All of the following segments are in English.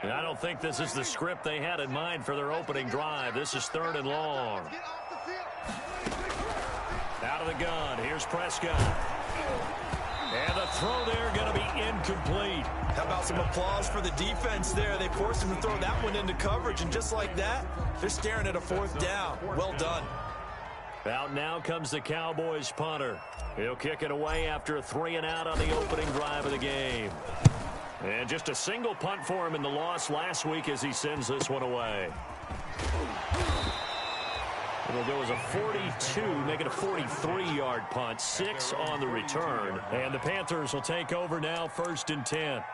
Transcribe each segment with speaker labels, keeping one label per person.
Speaker 1: And I don't think this is the script they had in mind for their opening drive. This is 3rd and long. Out of the gun. Here's Prescott. And the throw there going to be incomplete.
Speaker 2: How about some applause for the defense there? They forced him to throw that one into coverage, and just like that, they're staring at a 4th down. Well done.
Speaker 1: Out now comes the Cowboys punter. He'll kick it away after a 3-and-out on the opening drive of the game. And just a single punt for him in the loss last week as he sends this one away. It'll go as a 42, make it a 43-yard punt, 6 on the return. And the Panthers will take over now, 1st and 10.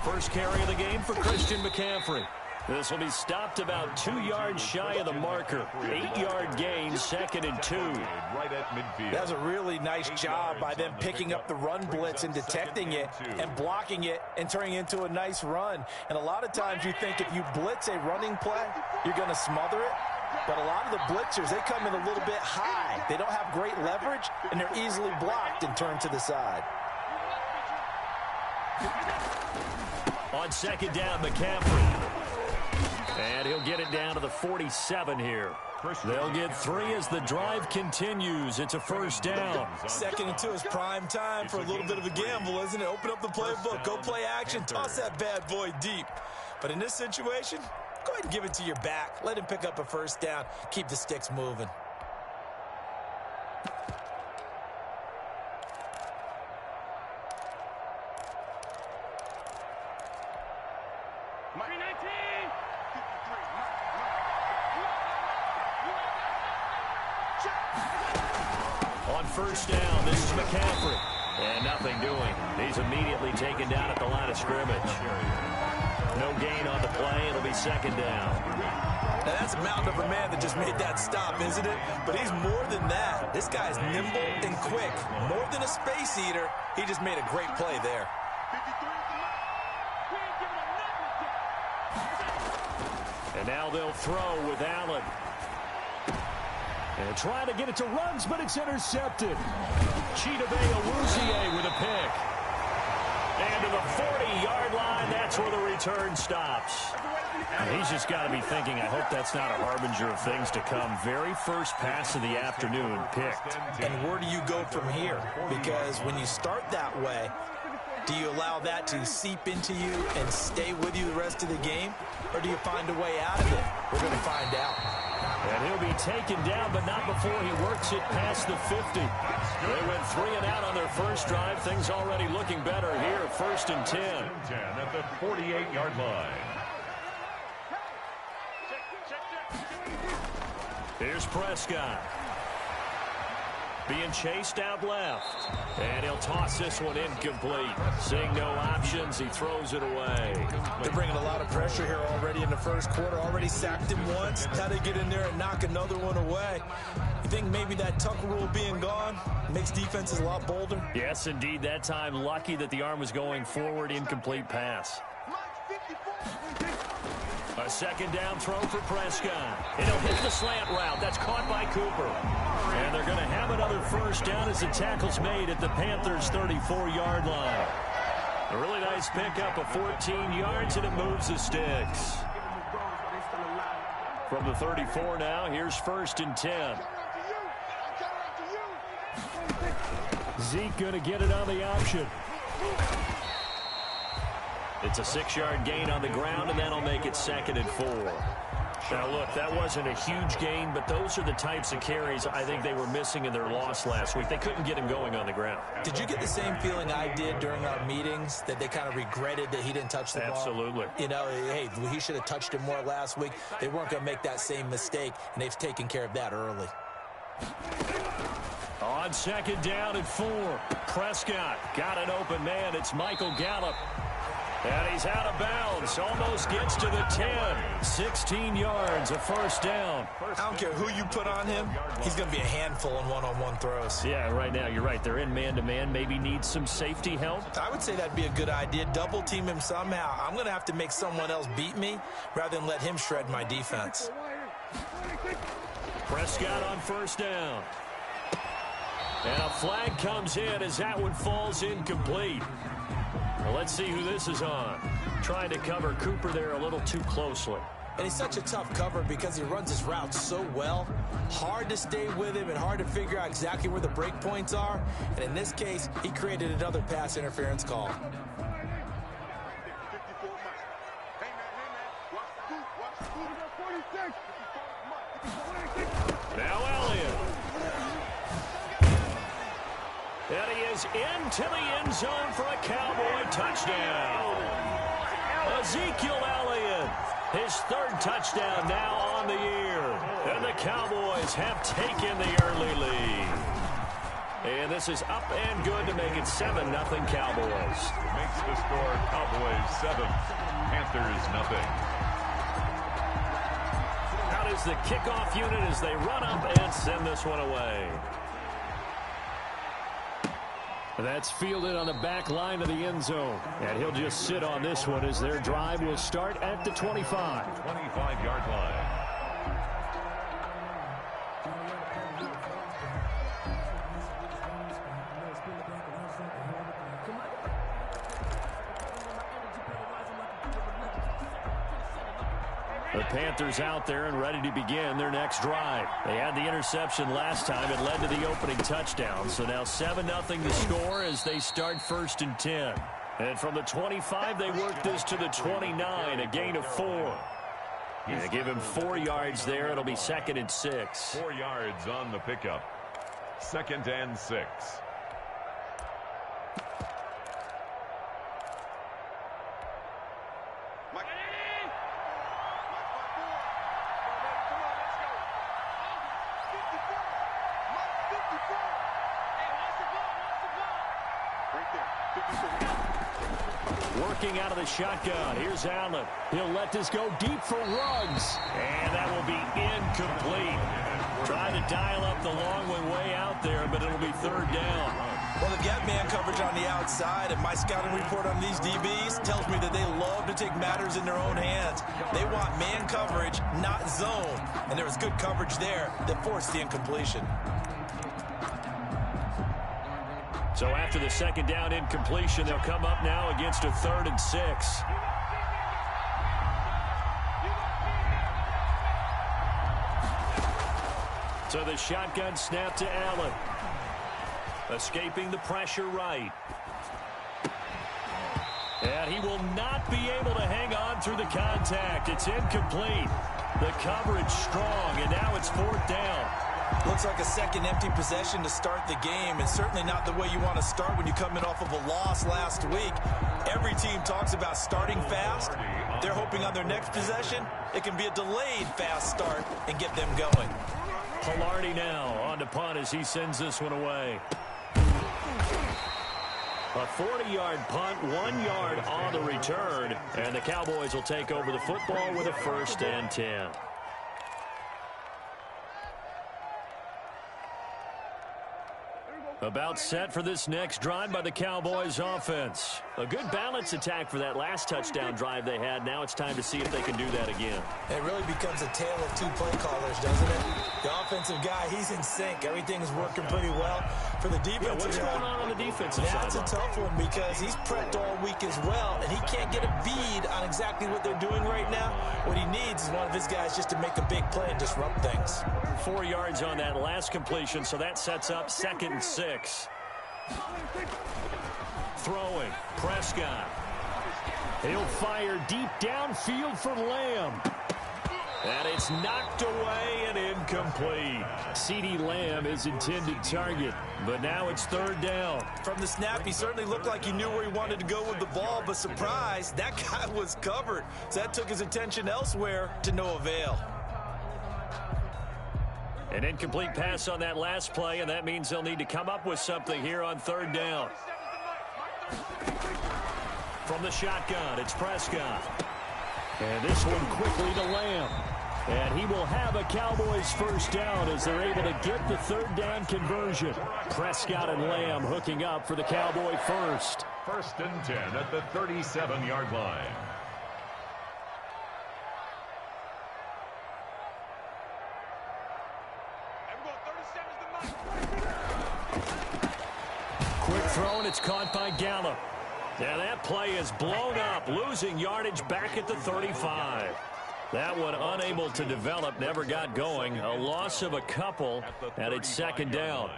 Speaker 1: First carry of the game for Christian McCaffrey. This will be stopped about 2 yards shy of the marker. 8-yard gain, 2nd and 2.
Speaker 2: Right at midfield. That's a really nice job by them picking up the run blitz and detecting it and blocking it and turning it into a nice run. And a lot of times you think if you blitz a running play, you're going to smother it. But a lot of the blitzers, they come in a little bit high. They don't have great leverage, and they're easily blocked and turned to the side.
Speaker 1: On 2nd down, McCaffrey. And he'll get it down to the 47 here. They'll get 3 as the drive continues. It's a 1st down.
Speaker 2: 2nd and 2 is prime time for a little bit of a gamble, isn't it? Open up the playbook, go play action, toss that bad boy deep. But in this situation, go ahead and give it to your back. Let him pick up a 1st down. Keep the sticks moving.
Speaker 1: On 1st down, this is McCaffrey. And nothing doing. He's immediately taken down at the line of scrimmage. No gain on the play. It'll be 2nd down.
Speaker 2: Now that's a mountain of a man that just made that stop, isn't it? But he's more than that. This guy's nimble and quick. More than a space eater. He just made a great play there.
Speaker 1: And now they'll throw with Allen. And trying to get it to Ruggs, but it's intercepted. Chidobe Awuzie with a pick. And to the 40-yard line, that's where the return stops. And he's just got to be thinking, I hope that's not a harbinger of things to come. Very first pass of the afternoon picked.
Speaker 2: And where do you go from here? Because when you start that way, do you allow that to seep into you and stay with you the rest of the game? Or do you find a way out of it? We're going to find out.
Speaker 1: And he'll be taken down, but not before he works it past the 50. They went 3-and-out on their first drive. Things already looking better here. 1st and 10.
Speaker 3: At the 48-yard line.
Speaker 1: Here's Prescott. Being chased out left. And he'll toss this one incomplete. Seeing no options, he throws it away.
Speaker 2: They're bringing a lot of pressure here already in the first quarter. Already sacked him once. Now they get in there and knock another one away. You think maybe that tuck rule being gone makes defenses a lot bolder?
Speaker 1: Yes, indeed. That time, lucky that the arm was going forward. Incomplete pass. A 2nd down throw for Prescott. And he'll hit the slant route. That's caught by Cooper. And they're going to have another 1st down as the tackle's made at the Panthers' 34-yard line. A really nice pickup of 14 yards, and it moves the sticks. From the 34 now, here's 1st and 10. Zeke going to get it on the option. It's a 6-yard gain on the ground, and that'll make it 2nd and 4. Now, look, that wasn't a huge gain, but those are the types of carries I think they were missing in their loss last week. They couldn't get him going on the ground.
Speaker 2: Did you get the same feeling I did during our meetings, that they kind of regretted that he didn't touch the ball?
Speaker 1: Absolutely.
Speaker 2: You know, hey, he should have touched it more last week. They weren't going to make that same mistake, and they've taken care of that early.
Speaker 1: On 2nd down and 4, Prescott got an open man. It's Michael Gallup. And he's out of bounds. Almost gets to the 10. 16 yards, a first down.
Speaker 2: I don't care who you put on him. He's going to be a handful in one-on-one throws.
Speaker 1: Yeah, right now, you're right. They're in man-to-man. Maybe needs some safety help.
Speaker 2: I would say that'd be a good idea. Double team him somehow. I'm going to have to make someone else beat me rather than let him shred my defense.
Speaker 1: Prescott on first down. And a flag comes in as that one falls incomplete. Well, let's see who this is on. Trying to cover Cooper there a little too closely.
Speaker 2: And he's such a tough cover because he runs his route so well. Hard to stay with him and hard to figure out exactly where the break points are. And in this case, he created another pass interference call.
Speaker 1: Now Elliott. And he is into the end zone for a Cowboy touchdown. Ezekiel Elliott, his third touchdown now on the year. And the Cowboys have taken the early lead. And this is up and good to make it 7-0 Cowboys.
Speaker 3: Makes the score Cowboys 7, Panthers nothing.
Speaker 1: Out is the kickoff unit as they run up and send this one away. That's fielded on the back line of the end zone. And he'll just sit on this one as their drive will start at the 25.
Speaker 3: 25-yard line.
Speaker 1: The Panthers out there and ready to begin their next drive. They had the interception last time. It led to the opening touchdown. So now 7-0 the score as they start 1st and 10. And from the 25, they work this to the 29, a gain of 4. Yeah, give him 4 yards there. It'll be 2nd and 6.
Speaker 3: 4 yards on the pickup. 2nd and 6.
Speaker 1: Working out of the shotgun. Here's Allen. He'll let this go deep for Ruggs. And that will be incomplete. Trying to dial up the long way out there, but it'll be 3rd down.
Speaker 2: Well, they've got man coverage on the outside, and my scouting report on these DBs tells me that they love to take matters in their own hands. They want man coverage, not zone. And there was good coverage there that forced the incompletion.
Speaker 1: So after the 2nd down incompletion, they'll come up now against a 3rd and 6. So the shotgun snap to Allen. Escaping the pressure right. And he will not be able to hang on through the contact. It's incomplete. The coverage strong, and now it's 4th down.
Speaker 2: Looks like a second empty possession to start the game, and certainly not the way you want to start when you come in off of a loss last week. Every team talks about starting fast. They're hoping on their next possession, it can be a delayed fast start and get them going.
Speaker 1: Palardy now on to punt as he sends this one away. A 40-yard punt, 1 yard on the return, and the Cowboys will take over the football with a 1st and 10. About set for this next drive by the Cowboys offense. A good balance attack for that last touchdown drive they had. Now it's time to see if they can do that again.
Speaker 2: It really becomes a tale of two play callers, doesn't it? The offensive guy, he's in sync. Everything is working pretty well. For the defensive
Speaker 1: what's going on the defensive side?
Speaker 2: That's a tough one because he's prepped all week as well, and he can't get a bead on exactly what they're doing right now. What he needs is one of his guys just to make a big play and disrupt things. 4
Speaker 1: yards on that last completion, so that sets up 2nd and 6. Throwing, Prescott. He'll fire deep downfield for Lamb. And it's knocked away and incomplete. CeeDee Lamb is intended target, but now it's 3rd down.
Speaker 2: From the snap, he certainly looked like he knew where he wanted to go with the ball, but surprise, that guy was covered. So that took his attention elsewhere to no avail.
Speaker 1: An incomplete pass on that last play, and that means they'll need to come up with something here on 3rd down. From the shotgun, it's Prescott. And this one quickly to Lamb. And he will have a Cowboys first down as they're able to get the third down conversion. Prescott and Lamb hooking up for the Cowboy first.
Speaker 3: 1st and 10 at the 37-yard line.
Speaker 1: Quick throw, and it's caught by Gallup. And that play is blown up, losing yardage back at the 35. That one unable to develop, never got going. A loss of a couple, and it's 2nd down.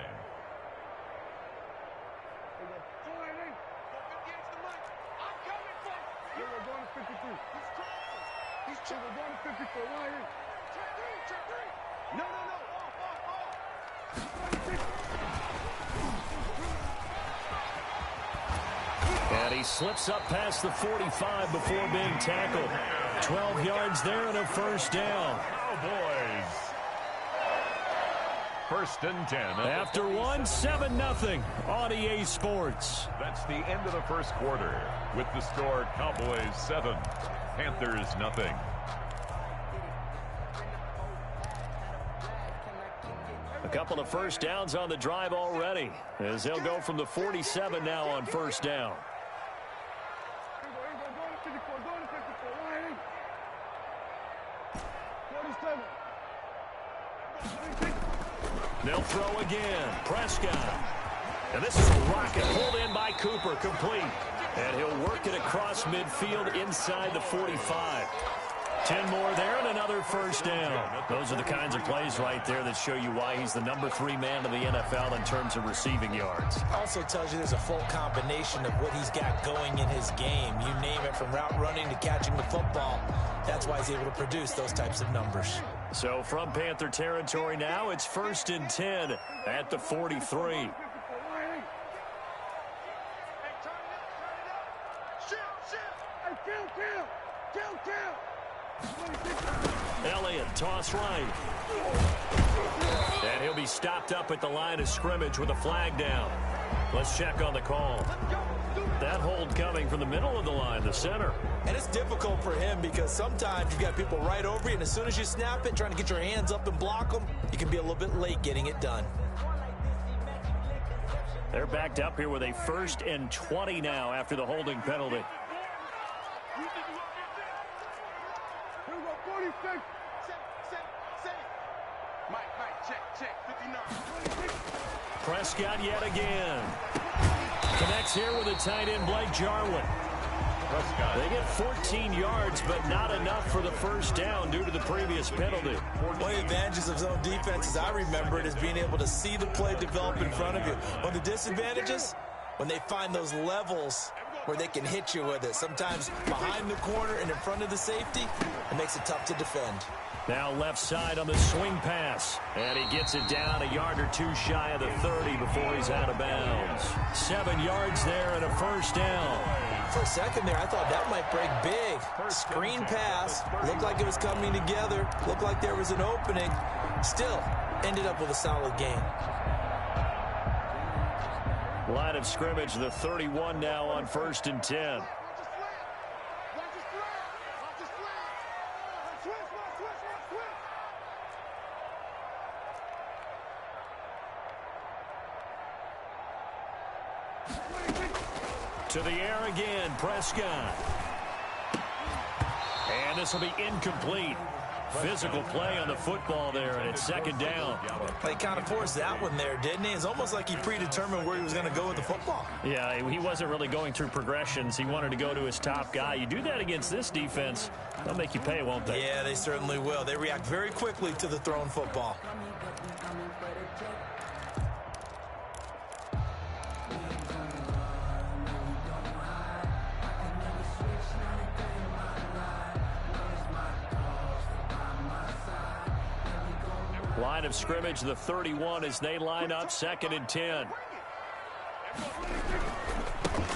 Speaker 1: And he slips up past the 45 before being tackled. 12 yards there and a first down.
Speaker 3: Cowboys. 1st and 10.
Speaker 1: After one, 7-0 on EA Sports.
Speaker 3: That's the end of the first quarter with the score Cowboys 7, Panthers nothing.
Speaker 1: A couple of first downs on the drive already as they'll go from the 47 now on first down. They'll throw again. Prescott. And this is a rocket pulled in by Cooper, complete. And he'll work it across midfield inside the 45. 10 more there and another first down. Those are the kinds of plays right there that show you why he's the number 3 man in the NFL in terms of receiving yards.
Speaker 2: Also tells you there's a full combination of what he's got going in his game. You name it, from route running to catching the football. That's why he's able to produce those types of numbers.
Speaker 1: So from Panther territory now, it's 1st and 10 at the 43. Elliott, toss right. And he'll be stopped up at the line of scrimmage with a flag down. Let's check on the call. That hold coming from the middle of the line, the center.
Speaker 2: And it's difficult for him because sometimes you've got people right over you, and as soon as you snap it, trying to get your hands up and block them, you can be a little bit late getting it done.
Speaker 1: They're backed up here with a 1st and 20 now after the holding penalty. Prescott yet again. Connects here with a tight end, Blake Jarwin. They get 14 yards, but not enough for the first down due to the previous penalty.
Speaker 2: One of the advantages of zone defense, as I remember it, is being able to see the play develop in front of you. One of the disadvantages, when they find those levels where they can hit you with it. Sometimes behind the corner and in front of the safety, it makes it tough to defend.
Speaker 1: Now left side on the swing pass. And he gets it down a yard or two shy of the 30 before he's out of bounds. 7 yards there and a first down.
Speaker 2: For a second there, I thought that might break big. Screen pass. Looked like it was coming together. Looked like there was an opening. Still, ended up with a solid game.
Speaker 1: Line of scrimmage, the 31 now on 1st and 10. To the air again, Prescott. And this will be incomplete. Physical play on the football there, and it's 2nd down.
Speaker 2: He kind of forced that one there, didn't he? It's almost like he predetermined where he was going to go with the football.
Speaker 1: Yeah, he wasn't really going through progressions. He wanted to go to his top guy. You do that against this defense, they'll make you pay, won't they?
Speaker 2: Yeah, they certainly will. They react very quickly to the thrown football.
Speaker 1: Line of scrimmage, the 31 as they line up, 2nd and 10.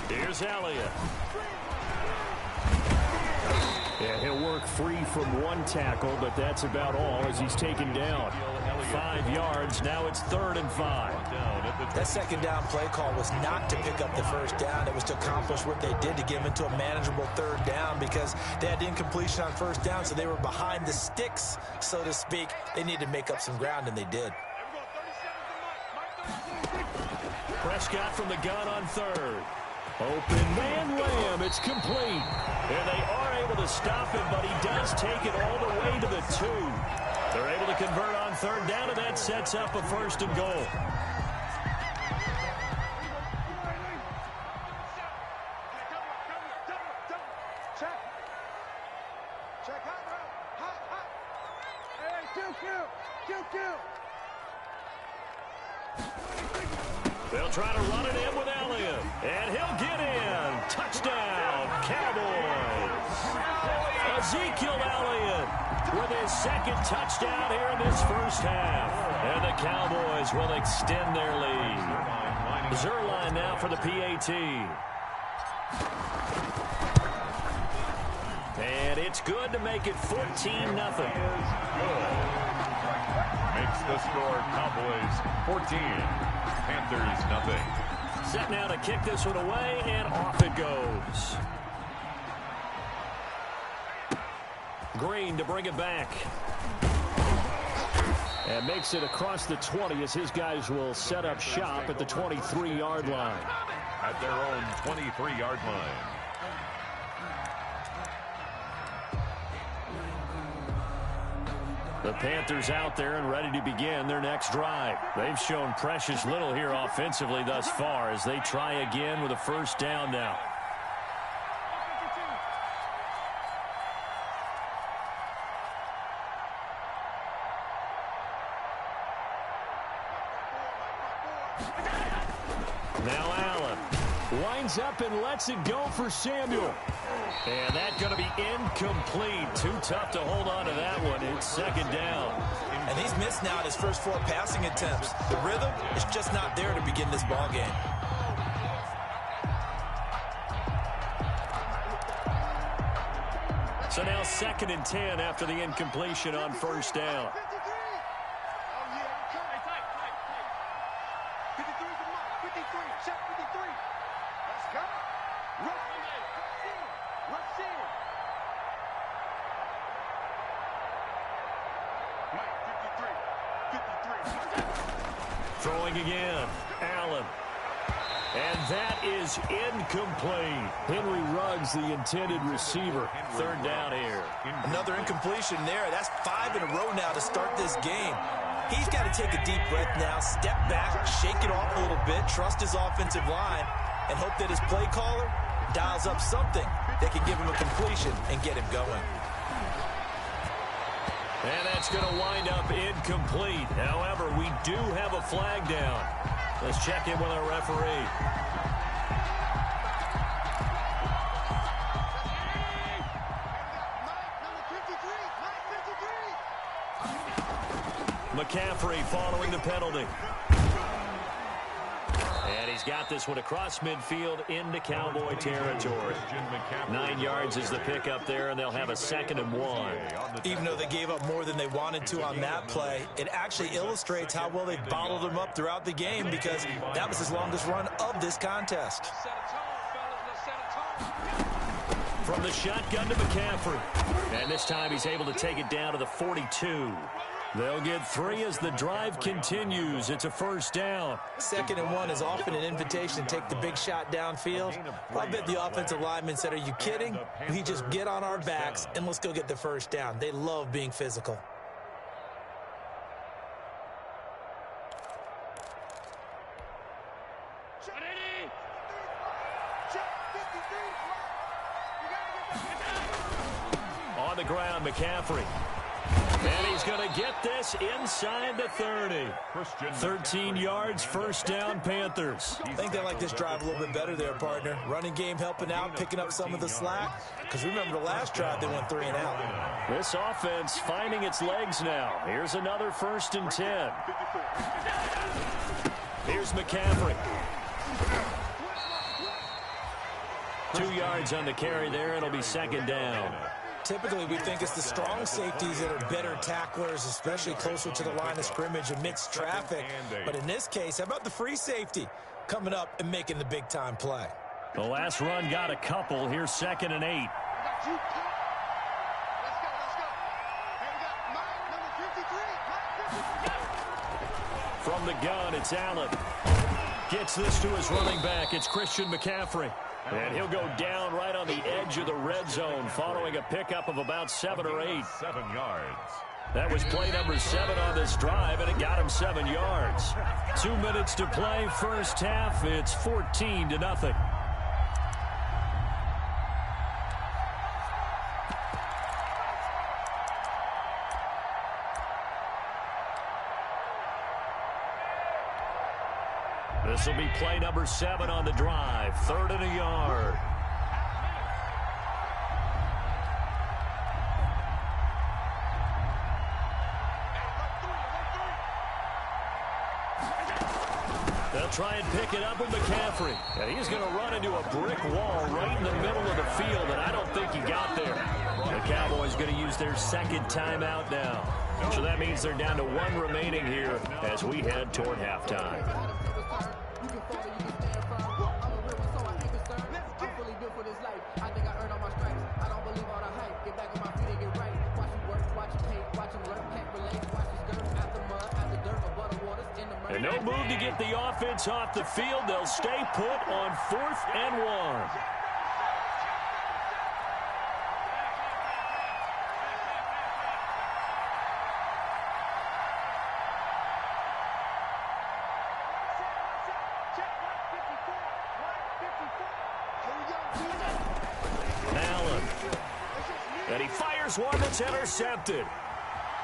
Speaker 1: Here's Elliott. Yeah, he'll work free from one tackle, but that's about all as he's taken down. 5 yards. Now it's 3rd and 5.
Speaker 2: That second down play call was not to pick up the first down. It was to accomplish what they did, to get them into a manageable 3rd down, because they had incompletion on 1st down, so they were behind the sticks, so to speak. They needed to make up some ground, and they did.
Speaker 1: Prescott from the gun on 3rd. Open man Lamb. It's complete. And they are able to stop him, but he does take it all the way to the 2. They're able to convert on 3rd down, and that sets up a 1st and goal. They'll try to run it in with Elliott, and he'll get in. Touchdown, Cowboys. Ezekiel Elliott with his 2nd touchdown here in this first half. And the Cowboys will extend their lead. Zerline now for the PAT. And it's good to make it 14-0.
Speaker 3: Makes the score Cowboys 14. Panthers nothing.
Speaker 1: Set now to kick this one away, and off it goes. Green to bring it back. And makes it across the 20 as his guys will set up shop at the 23-yard line.
Speaker 3: At their own 23-yard line.
Speaker 1: The Panthers out there and ready to begin their next drive. They've shown precious little here offensively thus far as they try again with a 1st down now. Now Allen winds up and lets it go for Samuel. And that's going to be incomplete. Too tough to hold on to that one. It's 2nd down.
Speaker 2: And he's missed now his first 4 passing attempts. The rhythm is just not there to begin this ball game.
Speaker 1: So now 2nd and 10 after the incompletion on 1st down. Throwing again, Allen. And that is incomplete. Henry Ruggs, the intended receiver. 3rd down here.
Speaker 2: Another incompletion there. That's 5 in a row now to start this game. He's got to take a deep breath now, step back, shake it off a little bit, trust his offensive line, and hope that his play caller dials up something that can give him a completion and get him going.
Speaker 1: And that's going to wind up incomplete. However, we do have a flag down. Let's check in with our referee. McCaffrey following the penalty. And he's got this one across midfield into Cowboy territory. 9 yards is the pickup there, and they'll have a 2nd and 1.
Speaker 2: Even though they gave up more than they wanted to on that play, it actually illustrates how well they've bottled them up throughout the game, because that was his longest run of this contest.
Speaker 1: From the shotgun to McCaffrey. And this time he's able to take it down to the 42. They'll get 3 as the drive continues. It's a 1st down.
Speaker 2: 2nd and 1 is often an invitation to take the big shot downfield. I bet the offensive lineman said, "Are you kidding? We just get on our backs and let's go get the 1st down." They love being physical.
Speaker 1: On the ground, McCaffrey. And he's going to get this inside the 30. 13 yards, 1st down, Panthers.
Speaker 2: I think they like this drive a little bit better there, partner. Running game helping out, picking up some of the slack. Because remember the last drive, they went 3 and out.
Speaker 1: This offense finding its legs now. Here's another 1st and 10. Here's McCaffrey. 2 yards on the carry there. It'll be 2nd down.
Speaker 2: typically we think it's the strong safeties that are better tacklers, especially closer to the line of scrimmage amidst traffic. But in this case, how about the free safety coming up and making the big-time play?
Speaker 1: The last run got a couple. Here's 2nd and 8. From the gun, it's Allen. Gets this to his running back. It's Christian McCaffrey. And he'll go down right on the edge of the red zone following a pickup of about 7 or 8.
Speaker 3: 7 yards.
Speaker 1: That was play number 7 on this drive, and it got him 7 yards. 2 minutes to play, first half. It's 14-0. This will be play number 7 on the drive. 3rd and a yard. They'll try and pick it up with McCaffrey. And he's going to run into a brick wall right in the middle of the field, and I don't think he got there. The Cowboys going to use their 2nd timeout now. So that means they're down to 1 remaining here as we head toward halftime. And no move to get the offense off the field. They'll stay put on 4th and 1. Allen. And he fires one that's intercepted.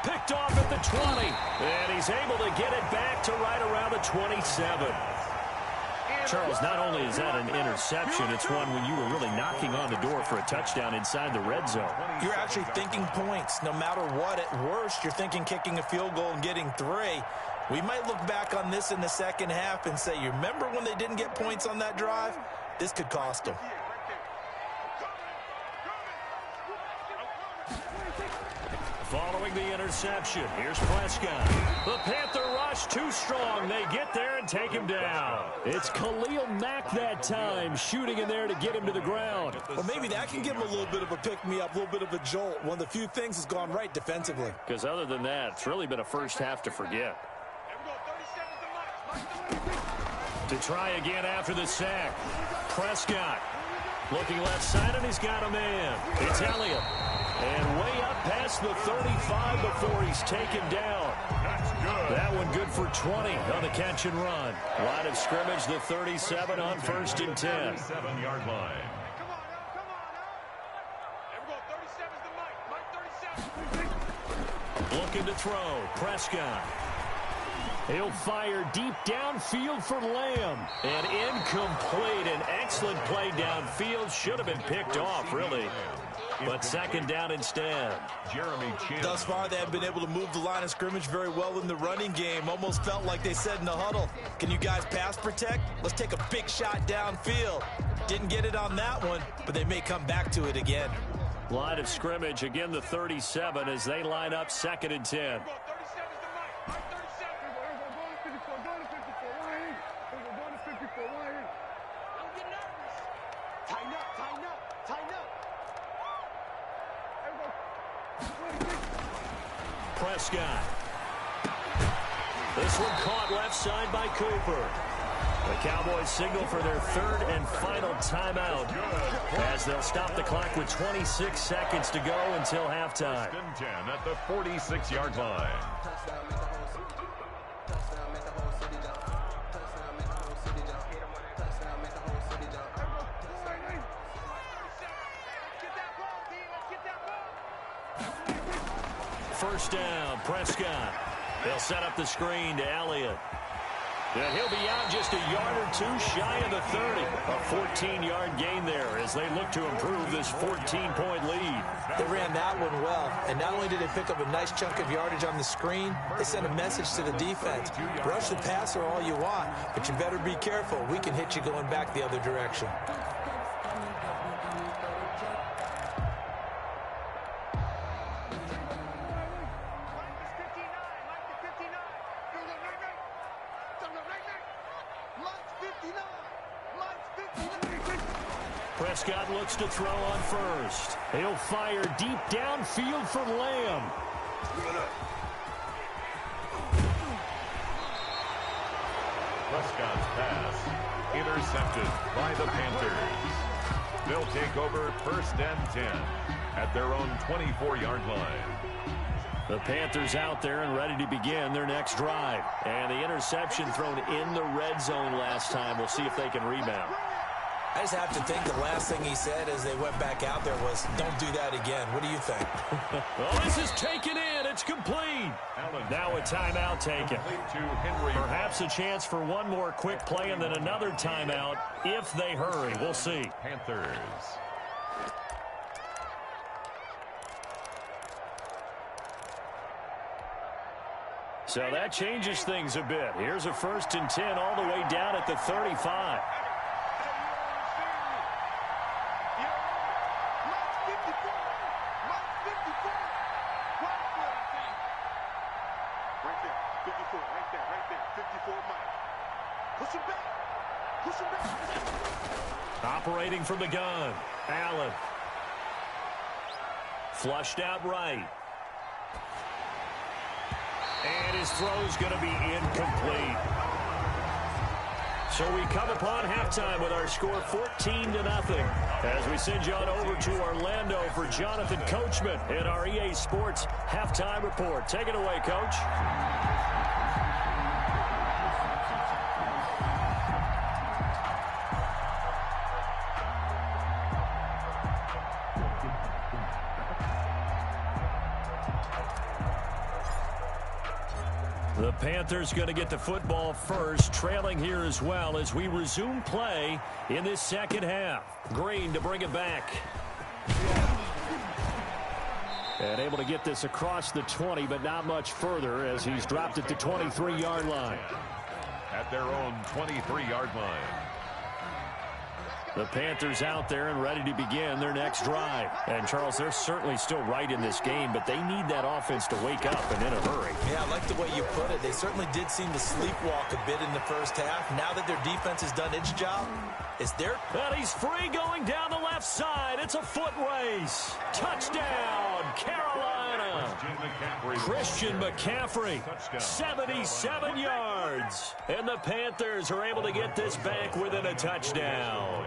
Speaker 1: Picked off at the 20. And he's able to get it back to right around the 27. Charles, not only is that an interception, it's one when you were really knocking on the door for a touchdown inside the red zone.
Speaker 2: You're actually thinking points. No matter what, at worst, you're thinking kicking a field goal and getting 3. We might look back on this in the second half and say, you remember when they didn't get points on that drive? This could cost them.
Speaker 1: Following the interception, here's Prescott. The Panther rush too strong. They get there and take him down. It's Khalil Mack that time, shooting in there to get him to the ground.
Speaker 2: Well, maybe that can give him a little bit of a pick-me-up, a little bit of a jolt. One of the few things has gone right defensively.
Speaker 1: Because other than that, it's really been a first half to forget. To try again after the sack. Prescott looking left side, and he's got a man. It's Elliott. And way up past the 35 before he's taken down.
Speaker 3: That's good.
Speaker 1: That one good for 20 on the catch and run. Line of scrimmage, the 37 on 1st and 10.
Speaker 3: 37-yard line.
Speaker 1: Looking to throw. Prescott. He'll fire deep downfield for Lamb. And incomplete. An excellent play downfield. Should have been picked off, really. But 2nd down instead.
Speaker 2: Thus far, they have been able to move the line of scrimmage very well in the running game. Almost felt like they said in the huddle, can you guys pass protect? Let's take a big shot downfield. Didn't get it on that one, but they may come back to it again.
Speaker 1: Line of scrimmage, again the 37 as they line up 2nd and 10. Prescott. This one caught left side by Cooper. The Cowboys signal for their 3rd and final timeout as they'll stop the clock with 26 seconds to go until halftime.
Speaker 3: 10 at the 46-yard line.
Speaker 1: First down, Prescott. They'll set up the screen to Elliott. And he'll be out just a yard or 2 shy of the 30. A 14-yard gain there as they look to improve this 14-point lead.
Speaker 2: They ran that one well, and not only did they pick up a nice chunk of yardage on the screen, they sent a message to the defense. Rush the passer all you want, but you better be careful. We can hit you going back the other direction.
Speaker 1: Prescott looks to throw on first. He'll fire deep downfield for Lamb.
Speaker 3: Prescott's pass intercepted by the Panthers. They'll take over 1st and 10 at their own 24-yard line.
Speaker 1: The Panthers out there and ready to begin their next drive. And the interception thrown in the red zone last time. We'll see if they can rebound.
Speaker 2: I just have to think the last thing he said as they went back out there was, don't do that again. What do you think?
Speaker 1: Well, this is taken in. It's complete. Now a timeout taken. Perhaps a chance for one more quick play and then another timeout if they hurry. We'll see.
Speaker 3: Panthers.
Speaker 1: So that changes things a bit. Here's a 1st and 10 all the way down at the 35. Operating from the gun, Allen. Flushed out right. And his throw's going to be incomplete. So we come upon halftime with our score 14-0. As we send you on over to Orlando for Jonathan Coachman in our EA Sports Halftime Report. Take it away, Coach. The Panthers going to get the football first, trailing here as well as we resume play in this second half. Green to bring it back. And able to get this across the 20, but not much further as he's dropped at the 23-yard line.
Speaker 3: At their own 23-yard line.
Speaker 1: The Panthers out there and ready to begin their next drive. And, Charles, they're certainly still right in this game, but they need that offense to wake up and in a hurry.
Speaker 2: Yeah, I like the way you put it. They certainly did seem to sleepwalk a bit in the first half. Now that their defense has done its job, it's their...
Speaker 1: And he's free going down the left side. It's a foot race. Touchdown, Carolina. Christian McCaffrey, 77 yards. And the Panthers are able to get this back within a touchdown.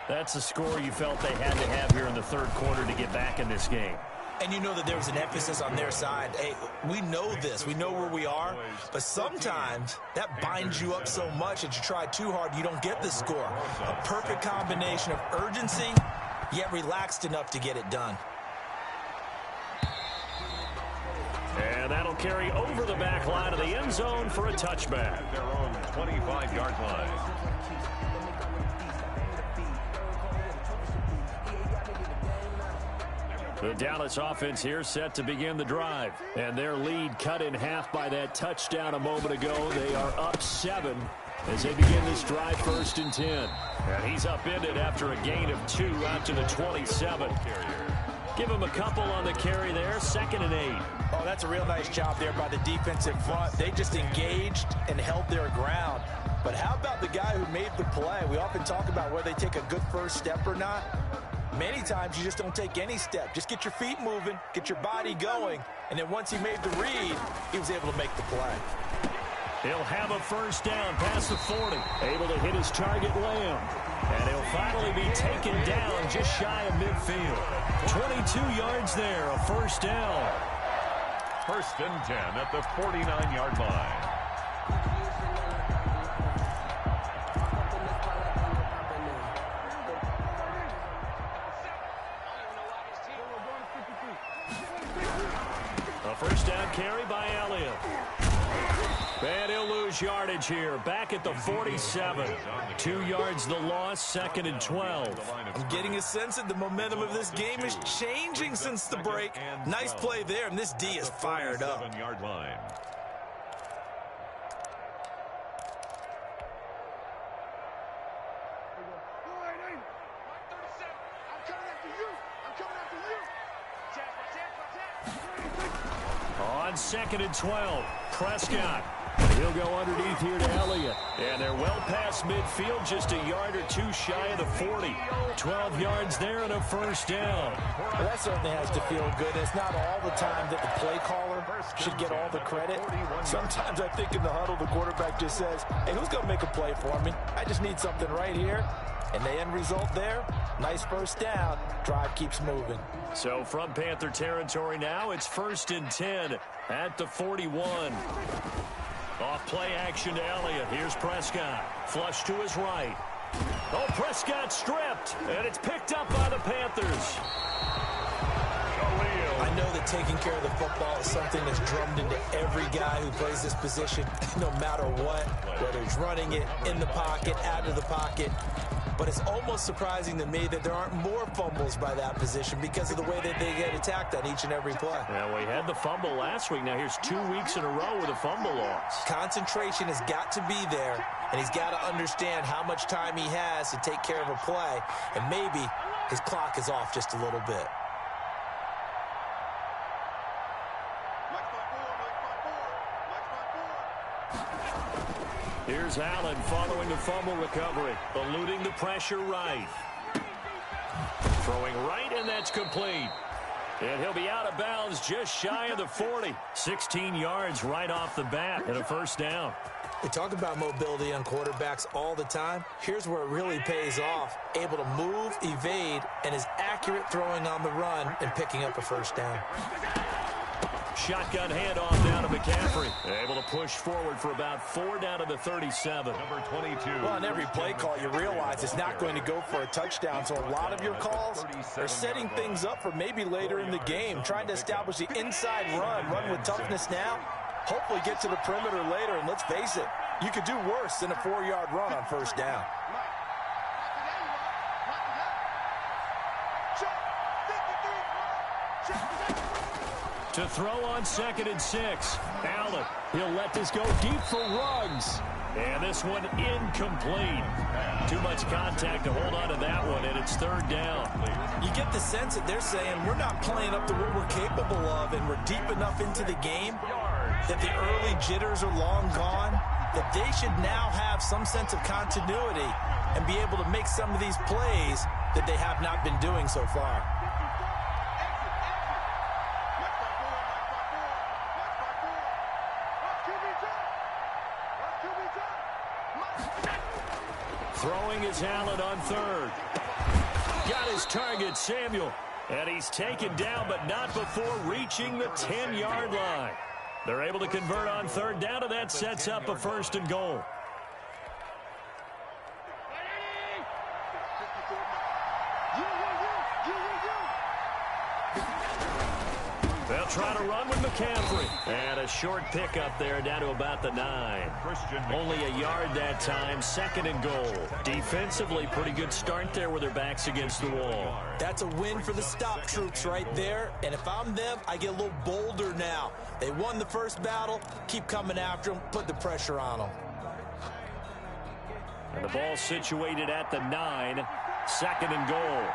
Speaker 1: That's a score you felt they had to have here in the third quarter to get back in this game.
Speaker 2: And you know that there was an emphasis on their side. Hey, we know this. We know where we are. But sometimes that binds you up so much that you try too hard, you don't get the score. A perfect combination of urgency, yet relaxed enough to get it done.
Speaker 1: And that'll carry over the back line of the end zone for a touchback.
Speaker 3: Their own 25-yard line.
Speaker 1: The Dallas offense here set to begin the drive. And their lead cut in half by that touchdown a moment ago. They are up 7 as they begin this drive 1st and 10. And he's upended after a gain of 2 out to the 27. Give him a couple on the carry there. 2nd and 8.
Speaker 2: Oh, that's a real nice job there by the defensive front. They just engaged and held their ground. But how about the guy who made the play? We often talk about whether they take a good first step or not. Many times you just don't take any step. Just get your feet moving, get your body going, and then once he made the read, he was able to make the play.
Speaker 1: He'll have a first down past the 40. Able to hit his target, Lamb. And he'll finally be taken down just shy of midfield. 22 yards there, a first down.
Speaker 3: 1st and 10 at the 49-yard line.
Speaker 1: A first down carry by Elliott. And he'll lose yardage here. Back at the 47. 2 yards the loss, 2nd and 12.
Speaker 2: I'm getting a sense that the momentum of this game is changing since the break. Nice play there, and this D is fired up.
Speaker 3: 7-yard line.
Speaker 1: On 2nd and 12, Prescott. He'll go underneath here to Elliott. And they're well Well past midfield, just a yard or two shy of the 40. 12 yards there and a first down.
Speaker 2: Well, that certainly has to feel good. It's not all the time that the play caller should get all the credit. Sometimes I think in the huddle, the quarterback just says, hey, who's going to make a play for me? I just need something right here. And the end result there, nice first down. Drive keeps moving.
Speaker 1: So from Panther territory now, it's 1st and 10 at the 41. Off play action to Elliott. Here's Prescott. Flush to his right. Oh, Prescott stripped. And it's picked up by the Panthers.
Speaker 2: I know that taking care of the football is something that's drummed into every guy who plays this position, no matter what, whether he's running it, in the pocket, out of the pocket. But it's almost surprising to me that there aren't more fumbles by that position because of the way that they get attacked on each and every play.
Speaker 1: Yeah, we had the fumble last week. Now here's 2 weeks in a row with a fumble loss.
Speaker 2: Concentration has got to be there, and he's got to understand how much time he has to take care of a play, and maybe his clock is off just a little bit.
Speaker 1: Here's Allen following the fumble recovery, eluding the pressure right. Throwing right, and that's complete. And he'll be out of bounds just shy of the 40. 16 yards right off the bat and a first down.
Speaker 2: We talk about mobility on quarterbacks all the time. Here's where it really pays off. Able to move, evade, and is accurate throwing on the run and picking up a first down.
Speaker 1: Shotgun handoff down to McCaffrey. Able to push forward for about 4 down to the 37.
Speaker 3: Number 22.
Speaker 2: Well, on every play call, you realize it's not going to go for a touchdown. So a lot of your calls are setting things up for maybe later in the game, trying to establish the inside run with toughness now. Hopefully get to the perimeter later, and let's face it, you could do worse than a 4-yard run on first down.
Speaker 1: To throw on 2nd and 6. Allen, he'll let this go deep for Ruggs. And this one incomplete. Too much contact to hold on to that one, and it's 3rd down.
Speaker 2: You get the sense that they're saying we're not playing up to what we're capable of, and we're deep enough into the game that the early jitters are long gone, that they should now have some sense of continuity and be able to make some of these plays that they have not been doing so far.
Speaker 1: Throwing is Allen on 3rd. Got his target, Samuel. And he's taken down, but not before reaching the 10-yard line. They're able to convert on 3rd down, and that sets up a 1st and goal. They'll try to run with McCaffrey. And a short pickup there down to about the 9. Only a yard that time, 2nd and goal. Defensively, pretty good start there with their backs against the wall.
Speaker 2: That's a win for the stop troops right there. And if I'm them, I get a little bolder now. They won the first battle. Keep coming after them. Put the pressure on them.
Speaker 1: And the ball situated at the 9. 2nd and goal.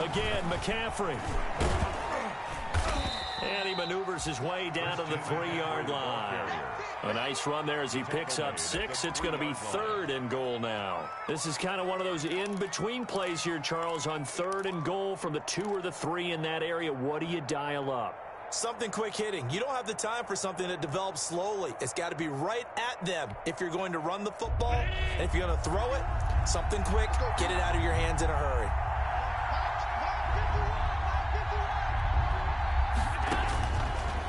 Speaker 1: Again, McCaffrey. And he maneuvers his way down to the 3-yard line. A nice run there as he picks up 6. It's going to be 3rd and goal now. This is kind of one of those in-between plays here, Charles, on 3rd and goal from the 2 or the 3 in that area. What do you dial up?
Speaker 2: Something quick hitting. You don't have the time for something that develops slowly. It's got to be right at them if you're going to run the football. And if you're going to throw it, something quick, get it out of your hands in a hurry.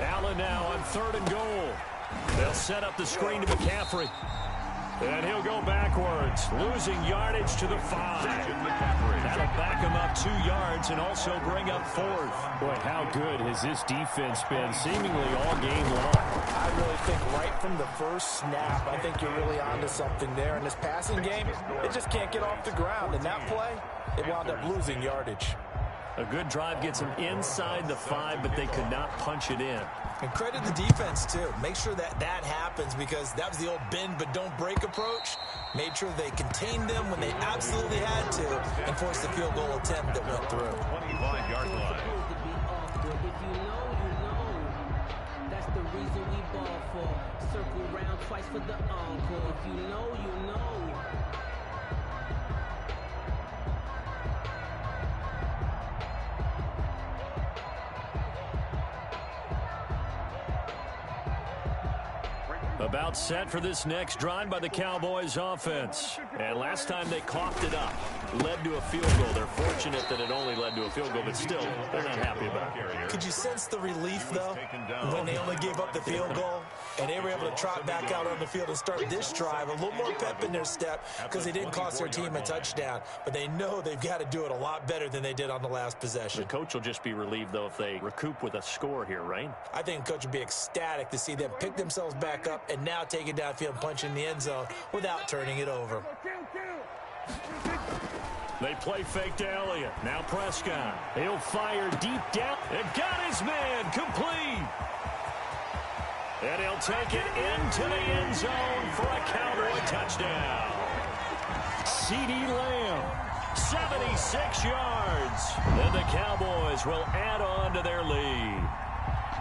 Speaker 1: Allen now on 3rd and goal. They'll set up the screen to McCaffrey. And he'll go backwards, losing yardage to the 5. That'll back him up 2 yards and also bring up 4th. Boy, how good has this defense been seemingly all game long?
Speaker 2: I really think right from the first snap, I think you're really onto something there. In this passing game, it just can't get off the ground. In that play, it wound up losing yardage.
Speaker 1: A good drive gets them inside the 5, but they could not punch it in.
Speaker 2: And credit the defense, too. Make sure that that happens because that was the old bend but don't break approach. Made sure they contained them when they absolutely had to and forced the field goal attempt that went through.
Speaker 3: 25-yard line.
Speaker 4: That's the reason we ball for. Circle round twice for the encore. If you know, you know.
Speaker 1: About set for this next drive by the Cowboys offense. And last time they coughed it up, led to a field goal. They're fortunate that it only led to a field goal, but still, they're not happy about it.
Speaker 2: Could you sense the relief, though, when they only gave up the field goal and they were able to trot back out on the field and start this drive? A little more pep in their step because they didn't cost their team a touchdown, but they know they've got to do it a lot better than they did on the last possession.
Speaker 1: The coach will just be relieved, though, if they recoup with a score here, right?
Speaker 2: I think the coach would be ecstatic to see them pick themselves back up and now take it downfield and punch in the end zone without turning it over.
Speaker 1: They play fake to Elliott. Now Prescott. He'll fire deep down. And got his man complete. And he'll take it into the end zone for a Cowboy touchdown. C.D. Lamb, 76 yards. And the Cowboys will add on to their lead.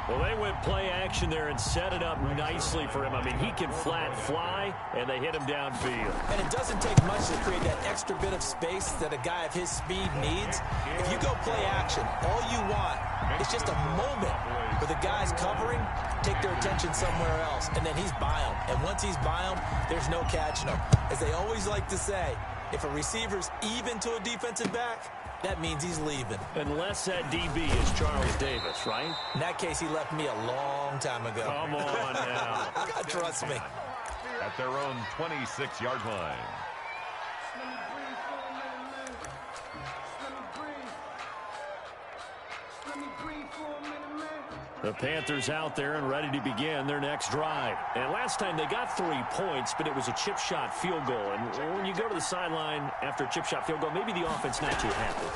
Speaker 1: Well, they went play action there and set it up nicely for him. I mean, he can flat fly, and they hit him downfield.
Speaker 2: And it doesn't take much to create that extra bit of space that a guy of his speed needs. If you go play action, all you want is just a moment where the guy's covering, take their attention somewhere else, and then he's by him. And once he's by him, there's no catching him. As they always like to say, if a receiver's even to a defensive back, that means he's leaving.
Speaker 1: Unless that DB is Charles Davis, right?
Speaker 2: In that case, he left me a long time ago.
Speaker 1: Come on now.
Speaker 2: Trust me.
Speaker 3: At their own 26-yard line.
Speaker 1: The Panthers out there and ready to begin their next drive. And last time they got 3 points, but it was a chip shot field goal. And when you go to the sideline after a chip shot field goal, maybe the offense not too happy.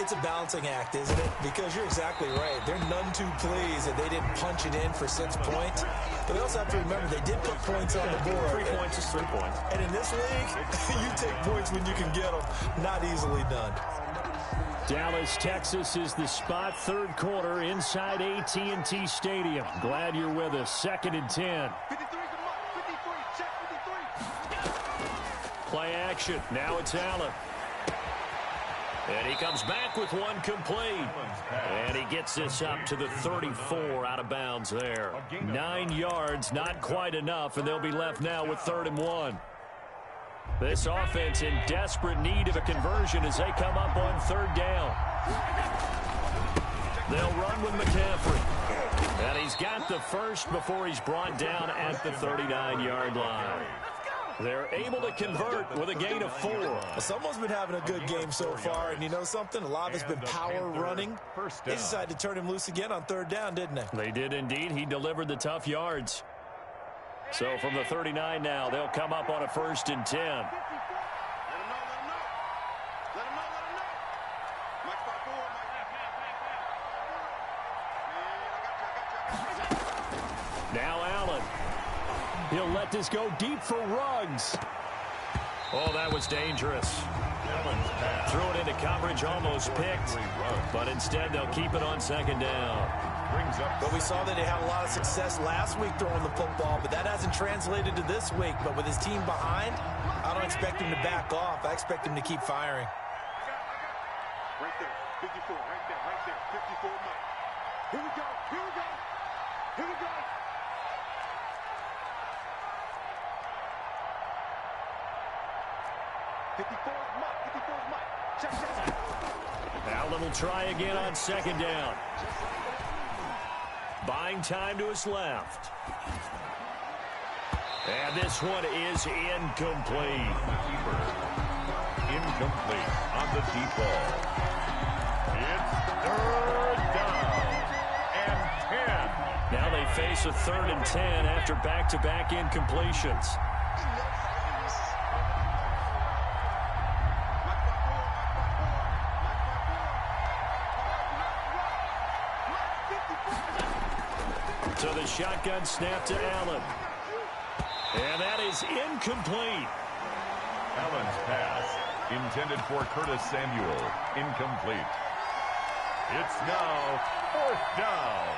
Speaker 2: It's a balancing act, isn't it? Because you're exactly right. They're none too pleased that they didn't punch it in for 6 points. But they also have to remember they did put points on the board.
Speaker 1: 3 points is 3 points.
Speaker 2: And in this league, you take points when you can get them. Not easily done.
Speaker 1: Dallas, Texas is the spot. Third quarter inside AT&T Stadium. Glad you're with us. 2nd and 10. Play action. Now it's Allen. And he comes back with one complete. And he gets this up to the 34 out of bounds there. 9 yards, not quite enough, and they'll be left now with 3rd and 1. This offense in desperate need of a conversion as they come up on 3rd down. They'll run with McCaffrey. And he's got the first before he's brought down at the 39-yard line. They're able to convert with a gain of 4.
Speaker 2: Well, someone's been having a good game so far, and you know something? A lot of it's been power running. They decided to turn him loose again on 3rd down, didn't they?
Speaker 1: They did indeed. He delivered the tough yards. So from the 39 now, they'll come up on a 1st and 10. Now Allen. He'll let this go deep for Ruggs. Oh, that was dangerous. Threw it into coverage, almost picked. But instead, they'll keep it on 2nd down.
Speaker 2: But we saw that they had a lot of success last week throwing the football, but that hasn't translated to this week. But with his team behind, I don't expect him to back off. I expect him to keep firing.
Speaker 5: Right there, 54, right there, 54, Mike. Here we go, here we go, here we go.
Speaker 1: Allen will try again on 2nd down. Buying time to his left. And this one is incomplete.
Speaker 3: Incomplete on the deep ball. It's 3rd down and 10.
Speaker 1: Now they face a 3rd and 10 after back-to-back incompletions. To the shotgun snap to Allen. And that is incomplete.
Speaker 3: Allen's pass, intended for Curtis Samuel, incomplete. It's now 4th down.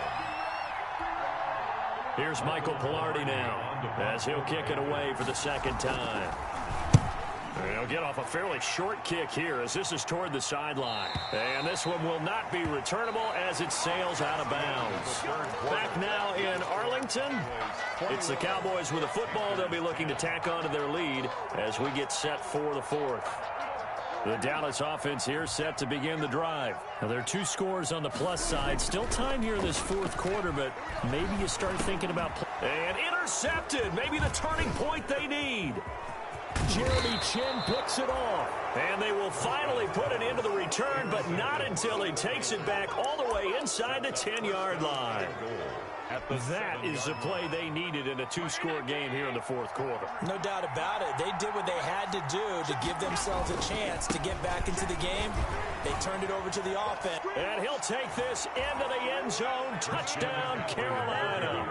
Speaker 1: Here's Michael Pilardi now, as he'll kick it away for the second time. He'll get off a fairly short kick here as this is toward the sideline. And this one will not be returnable as it sails out of bounds. Back now in Arlington, it's the Cowboys with a football. They'll be looking to tack on to their lead as we get set for the 4th. The Dallas offense here set to begin the drive. Now, there are 2 scores on the plus side. Still time here in this 4th quarter, but maybe you start thinking about... And intercepted. Maybe the turning point they need. Jeremy Chin picks it off. And they will finally put it into the return, but not until he takes it back all the way inside the 10-yard line. That is the play they needed in a 2-score game here in the 4th quarter.
Speaker 2: No doubt about it. They did what they had to do to give themselves a chance to get back into the game. They turned it over to the offense.
Speaker 1: And he'll take this into the end zone. Touchdown, Carolina.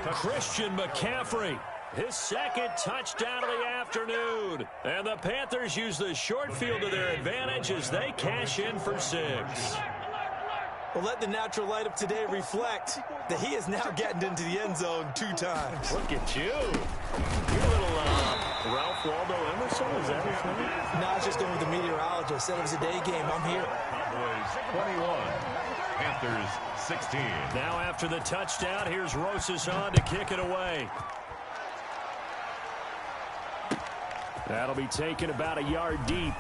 Speaker 1: Christian McCaffrey. His second touchdown of the afternoon. And the Panthers use the short field to their advantage as they cash in for 6.
Speaker 2: Well, let the natural light of today reflect that he is now getting into the end zone 2 times.
Speaker 1: Look at you. You're a little Ralph Waldo Emerson, is that his name?
Speaker 2: No, I was just going with the meteorologist. Said it was a day game. I'm here.
Speaker 3: Cowboys 21, Panthers 16.
Speaker 1: Now after the touchdown, here's Rosas on to kick it away. That'll be taken about a yard deep.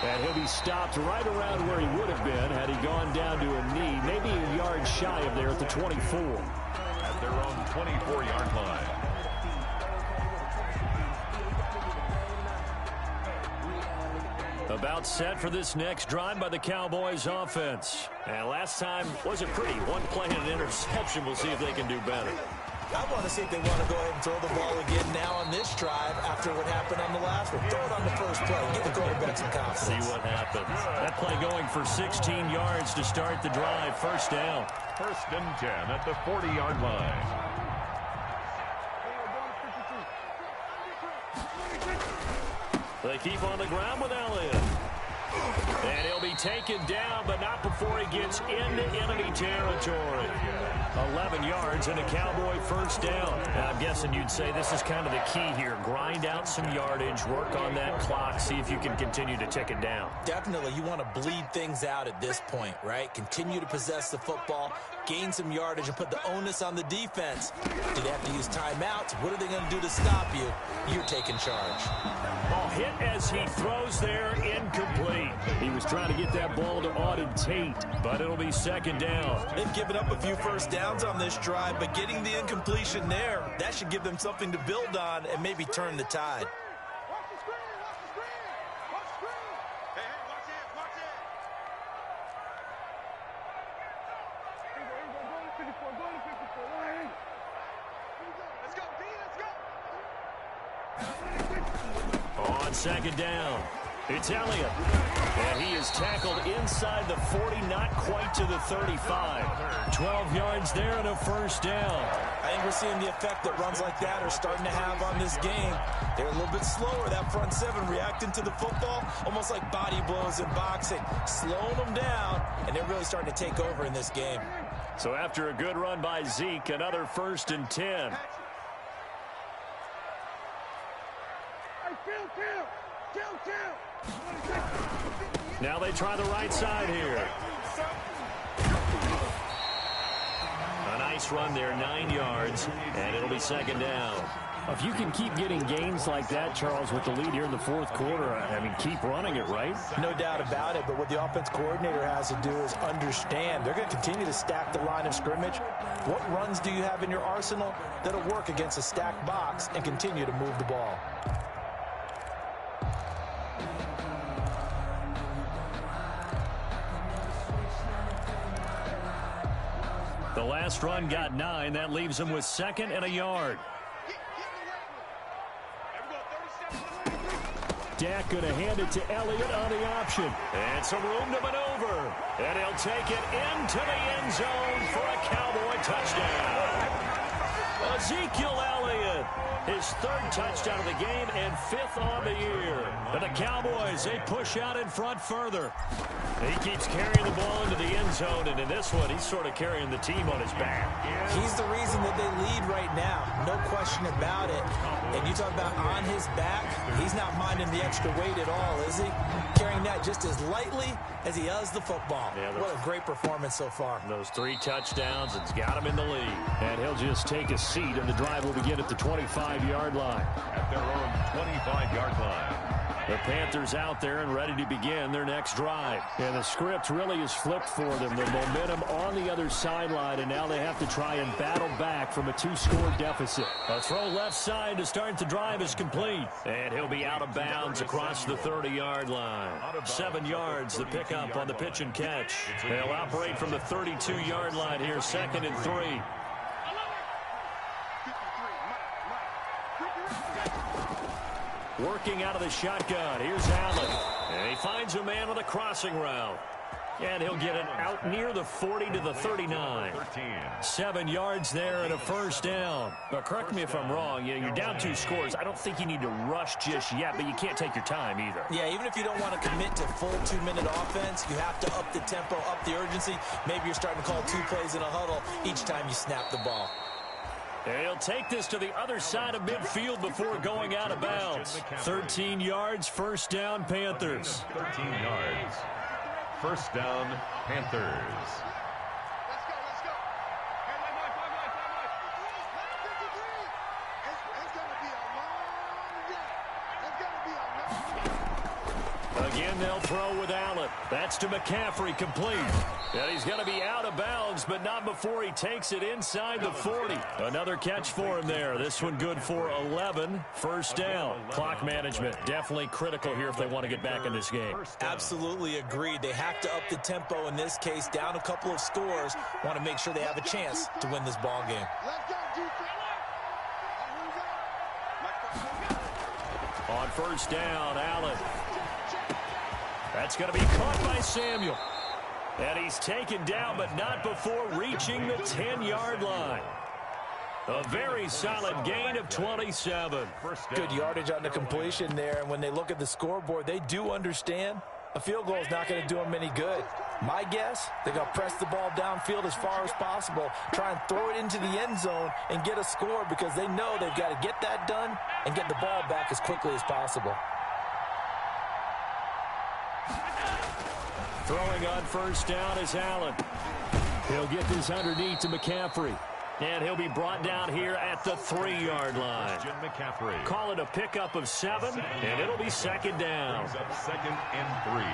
Speaker 1: And he'll be stopped right around where he would have been had he gone down to a knee, maybe a yard shy of there at the 24.
Speaker 3: At their own 24-yard line.
Speaker 1: About set for this next drive by the Cowboys offense. And last time wasn't pretty. 1 play and an interception. We'll see if they can do better.
Speaker 2: I want to see if they want to go ahead and throw the ball again now on this drive after what happened on the last one. Throw it on the first play. Give the quarterback some confidence.
Speaker 1: See what happens. That play going for 16 yards to start the drive. 1st down.
Speaker 3: 1st and 10 at the 40-yard line.
Speaker 1: They keep on the ground with Elliott. And he'll be taken down, but not before he gets into enemy territory. 11 yards and a Cowboy 1st down. Now, I'm guessing you'd say this is kind of the key here. Grind out some yardage, work on that clock, see if you can continue to tick it down.
Speaker 2: Definitely. You want to bleed things out at this point, right? Continue to possess the football, gain some yardage, and put the onus on the defense. Do they have to use timeouts? What are they going to do to stop you? You're taking charge.
Speaker 1: Ball hit as he throws there, incomplete. He was trying to get that ball to Auden Tate, but it'll be 2nd down.
Speaker 2: They've given up a few first downs on this drive, but getting the incompletion there, that should give them something to build on and maybe turn the tide.
Speaker 5: Watch the screen, watch the screen, watch the screen. Hey, watch it, watch it. Let's go, D, let's go.
Speaker 1: On 2nd down, it's Elliott. And he is tackled inside the 40, not quite to the 35. 12 yards there and a 1st down.
Speaker 2: I think we're seeing the effect that runs like that are starting to have on this game. They're a little bit slower, that front 7, reacting to the football, almost like body blows in boxing, slowing them down, and they're really starting to take over in this game.
Speaker 1: So after a good run by Zeke, another 1st and 10. Now they try the right side here. A nice run there, 9 yards, and it'll be 2nd down. If you can keep getting gains like that, Charles, with the lead here in the 4th quarter, I mean, keep running it, right?
Speaker 2: No doubt about it, but what the offense coordinator has to do is understand they're going to continue to stack the line of scrimmage. What runs do you have in your arsenal that'll work against a stacked box and continue to move the ball?
Speaker 1: The last run got 9. That leaves him with 2nd and a yard. back, going to hand it to Elliott on the option. And some room to maneuver. And he'll take it into the end zone for a Cowboy touchdown. Ezekiel Elliott, his third touchdown of the game and fifth on the year. And the Cowboys, they push out in front further. He keeps carrying the ball into the end zone, and in this one, he's sort of carrying the team on his back.
Speaker 2: He's the reason that they lead right now. No question about it. And you talk about on his back, he's not minding the extra weight at all, is he? Carrying that just as lightly as he does the football. Yeah, what a great performance so far.
Speaker 1: Those 3 touchdowns, it's got him in the lead. And he'll just take a seat, and the drive will begin at the 25-yard line.
Speaker 3: At their own 25-yard line.
Speaker 1: The Panthers out there and ready to begin their next drive. And the script really is flipped for them. The momentum on the other sideline, and now they have to try and battle back from a 2-score deficit. A throw left side to start the drive is complete. And he'll be out of bounds across the 30-yard line. 7 yards, the pickup on the pitch and catch. They'll operate from the 32-yard line here, 2nd and 3. Working out of the shotgun. Here's Allen. And he finds a man with a crossing route. And he'll get it out near the 40 to the 39. 7 yards there and a first down. But correct me if I'm wrong. You're down 2 scores. I don't think you need to rush just yet, but you can't take your time either.
Speaker 2: Yeah, even if you don't want to commit to full 2-minute offense, you have to up the tempo, up the urgency. Maybe you're starting to call 2 plays in a huddle each time you snap the ball.
Speaker 1: He'll take this to the other side of midfield before going out of bounds. 13 yards, first down, Panthers.
Speaker 3: 13 yards. First down, Panthers.
Speaker 5: Let's go. It's going to be a long day. It's going to be a long day.
Speaker 1: Again, they'll throw with Allen. That's to McCaffrey, complete. And he's going to be out of bounds, but not before he takes it inside the 40. Another catch for him there. This one good for 11. First down. Clock management definitely critical here if they want to get back in this game.
Speaker 2: Absolutely agreed. They have to up the tempo in this case, down a couple of scores. Want to make sure they have a chance to win this ball game.
Speaker 5: Let's go, defense.
Speaker 1: On first down, Allen. That's going to be caught by Samuel. And he's taken down, but not before reaching the 10-yard line. A very solid gain of 27.
Speaker 2: Good yardage on the completion there. And when they look at the scoreboard, they do understand a field goal is not going to do them any good. My guess, they're going to press the ball downfield as far as possible, try and throw it into the end zone and get a score because they know they've got to get that done and get the ball back as quickly as possible.
Speaker 1: Throwing on first down is Allen. He'll get this underneath to McCaffrey. And he'll be brought down here at the 3-yard line.
Speaker 3: McCaffrey.
Speaker 1: Call it a pickup of 7, and it'll be second down.
Speaker 3: Up 2nd and 3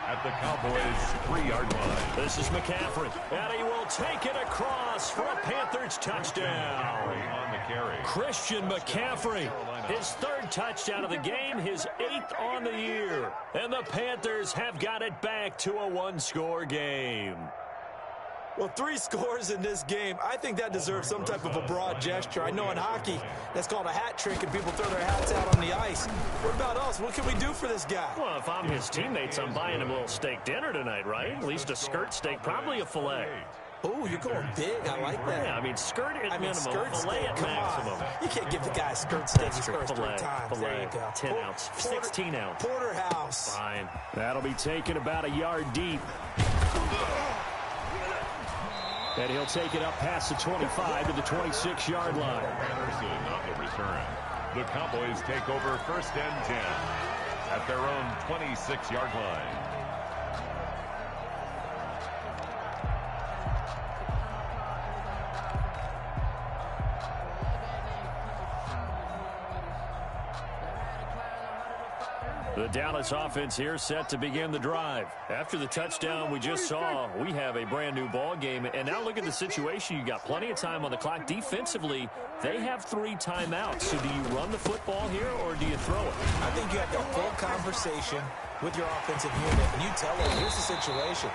Speaker 3: at the Cowboys' 3-yard line.
Speaker 1: This is McCaffrey, and he will take it across for a Panthers touchdown.
Speaker 3: On the carry.
Speaker 1: Christian McCaffrey, his 3rd touchdown of the game, his 8th on the year. And the Panthers have got it back to a 1-score game.
Speaker 2: Well, 3 scores in this game. I think that deserves some type of a broad gesture. I know in hockey, that's called a hat trick, and people throw their hats out on the ice. What about us? What can we do for this guy?
Speaker 1: Well, if I'm his teammates, I'm buying him a little steak dinner tonight, right? At least a skirt steak, probably a filet.
Speaker 2: Oh, you're going big. I like that.
Speaker 1: Yeah, I mean, skirt at minimum,
Speaker 2: skirt
Speaker 1: filet
Speaker 2: steak.
Speaker 1: at
Speaker 2: Come
Speaker 1: maximum.
Speaker 2: on. You can't give the guy a skirt steak. He's first 3 times.
Speaker 1: Filet,
Speaker 2: there you go.
Speaker 1: 10 ounce, 16 ounce.
Speaker 2: Porterhouse.
Speaker 1: Fine. That'll be taken about a yard deep. And he'll take it up past the 25 to the 26-yard line.
Speaker 3: Anderson on the return. The Cowboys take over 1st and 10 at their own 26-yard line.
Speaker 1: The Dallas offense here set to begin the drive. After the touchdown we just saw, we have a brand new ball game. And now look at the situation. You got plenty of time on the clock. Defensively, they have 3 timeouts. So do you run the football here or do you throw it?
Speaker 2: I think you have that full conversation with your offensive unit, and you tell them, here's the situation.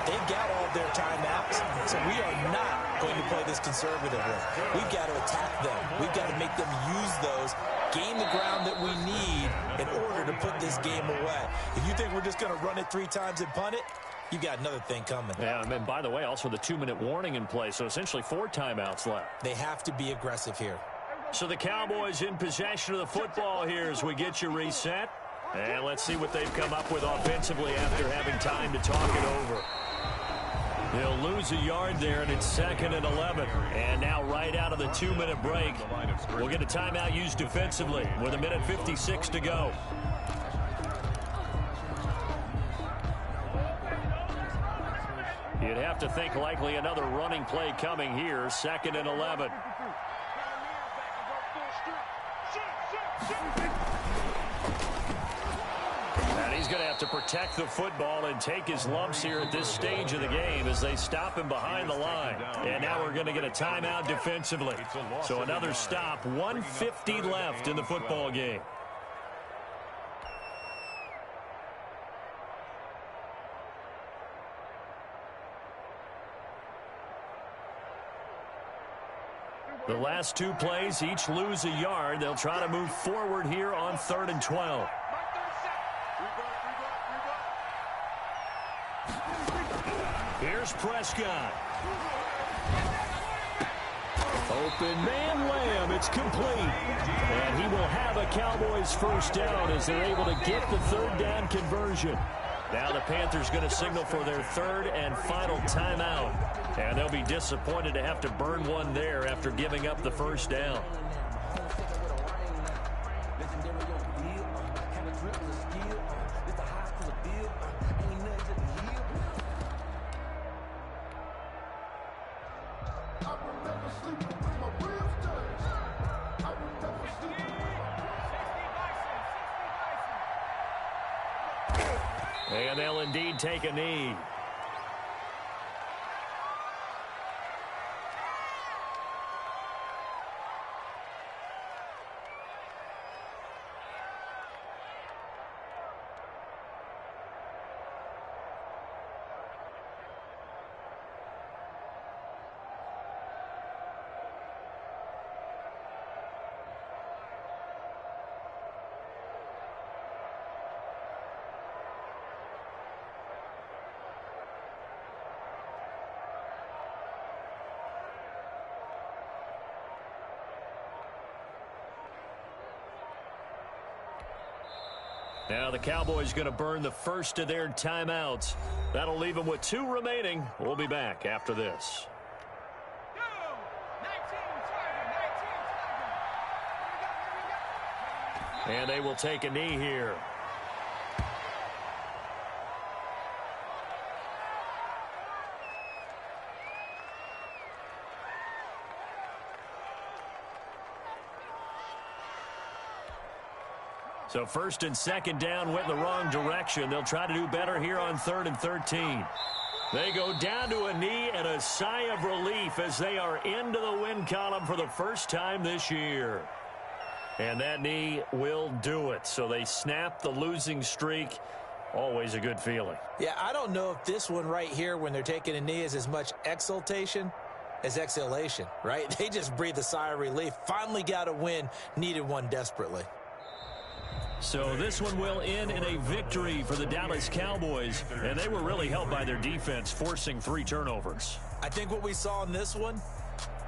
Speaker 2: They've got all their timeouts, so we are not going to play this conservatively. We've got to attack them. We've got to make them use those, gain the ground that we need in order to put this game away. If you think we're just going to run it 3 times and punt it, you got another thing coming.
Speaker 1: Yeah, and by the way, also the 2-minute warning in play, so essentially 4 timeouts left.
Speaker 2: They have to be aggressive here.
Speaker 1: So the Cowboys in possession of the football here as we get you reset. And let's see what they've come up with offensively after having time to talk it over. They'll lose a yard there, and it's 2nd and 11. And now right out of the 2-minute break, we'll get a timeout used defensively with 1:56 to go. You'd have to think likely another running play coming here, 2nd and 11. And he's going to have to protect the football and take his lumps here at this stage of the game as they stop him behind the line. And now we're going to get a timeout defensively. So another stop, 1:50 left in the football game. The last 2 plays each lose a yard. They'll try to move forward here on 3rd and 12. Here's Prescott. Open man Lamb. It's complete. And he will have a Cowboys first down as they're able to get the 3rd down conversion. Now the Panthers going to signal for their 3rd and final timeout. And they'll be disappointed to have to burn one there after giving up the first down. And they'll indeed take a knee. Now the Cowboys going to burn the first of their timeouts. That'll leave them with 2 remaining. We'll be back after this. And they will take a knee here. So 1st and 2nd down went in the wrong direction. They'll try to do better here on 3rd and 13. They go down to a knee and a sigh of relief as they are into the win column for the first time this year. And that knee will do it. So they snap the losing streak. Always a good feeling.
Speaker 2: Yeah, I don't know if this one right here when they're taking a knee is as much exultation as exhalation, right? They just breathe a sigh of relief. Finally got a win. Needed one desperately.
Speaker 1: So this one will end in a victory for the Dallas Cowboys, and they were really helped by their defense, forcing 3 turnovers.
Speaker 2: I think what we saw in this one,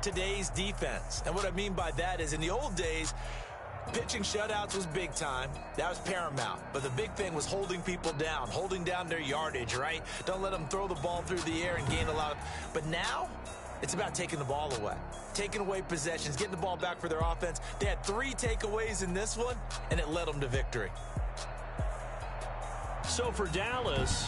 Speaker 2: today's defense. And what I mean by that is in the old days, pitching shutouts was big time. That was paramount. But the big thing was holding people down, holding down their yardage, right? Don't let them throw the ball through the air and gain a lot of... But now, it's about taking the ball away. Taking away possessions, getting the ball back for their offense. They had 3 takeaways in this one, and it led them to victory.
Speaker 1: So for Dallas,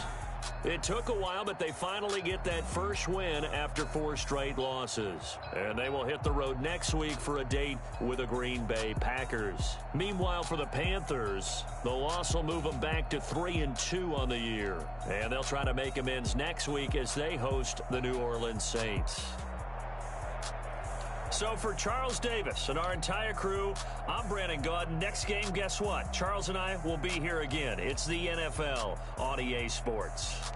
Speaker 1: it took a while, but they finally get that first win after 4 straight losses. And they will hit the road next week for a date with the Green Bay Packers. Meanwhile, for the Panthers, the loss will move them back to 3-2 on the year. And they'll try to make amends next week as they host the New Orleans Saints. So for Charles Davis and our entire crew, I'm Brandon Gaudin. Next game, guess what? Charles and I will be here again. It's the NFL on EA Sports.